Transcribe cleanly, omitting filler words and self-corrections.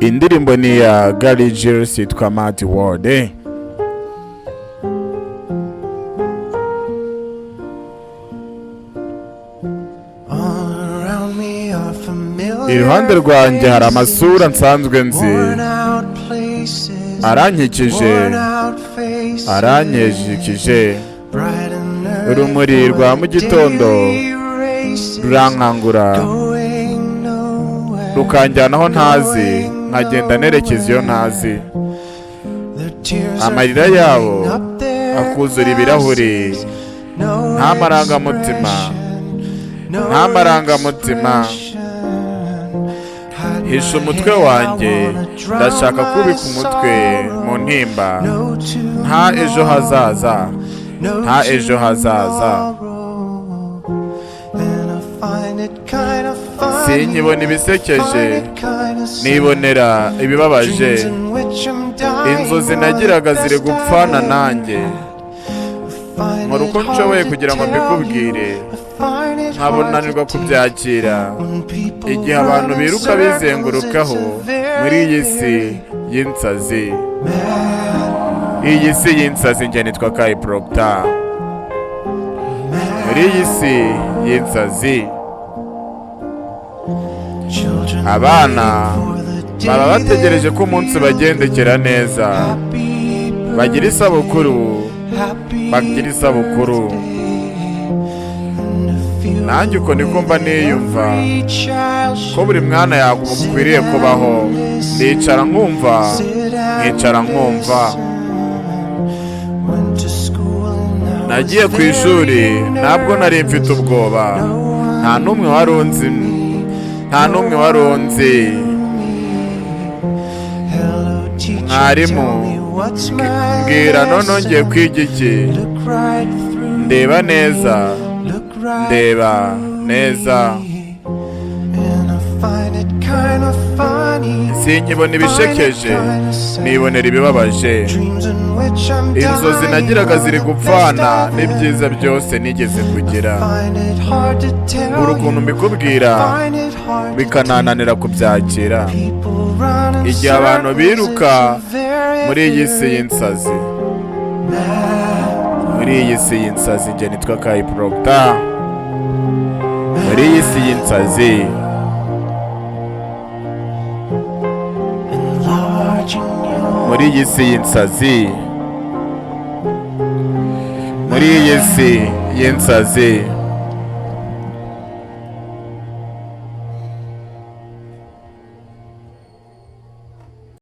indirimbo ni ya Gary Jules yitwa Mad World. Iruhande rwanjye hari amasura nsanzwe nzi, arankikije, aranyejikije. Urumuri rwa mu gitondo rurankangura, rukanjyana aho ntazi, nkagenda nerekeza iyo ntazi. Amarira yabo akuzura ibirahuri, nta marangamutima, nta marangamutima. Hisha umutwe wanjye, ndashaka kubika umutwe mu ntimba. Nta ejo hazaza, nta ejo hazaza. Sinkibona ibisekeje, nibonera ibibabaje. Inzozi nagiraga ziri gupfana nanjye. Nkora uko nshoboye kugira ngo mbikubwire, nkabonanirwa kubyakira. Igihe abantu biruka bizengurukaho muri iyi si y'insazi, iyi si y'insazi, njye nitwa Kai Proctor. Muri iyi si y'insazi, abana baba bategereje ko umunsi bagendekera neza, bagira isabukuru, bagira isabukuru. Nanjye uko niko mba niyumva ko buri mwana yakwiriye kubaho. Nicara nkumva, nkicara nkumva. Nagiye ku ishuri, ntabwo nari mfite ubwoba. Nta n'umwe wari unzi, nta n'umwe wari unzi. Mwarimu mbwira none ngiye kwiga iki? Ndeba neza, ndeba neza. Sinkibona ibishekeje, nibonera ibibabaje. Inzozi nagiraga ziri gupfana n'ibyiza byose nigeze kugira. Urukuntu mbikubwira bikanananira kubyakira. Igihe abantu biruka muri iyi si y'insazi, muri iyi si y'insazi, njye nitwa Kai Proctor. Muri iyi si y'insazi, muri iyi si y'insazi, muri iyi si y'insazi.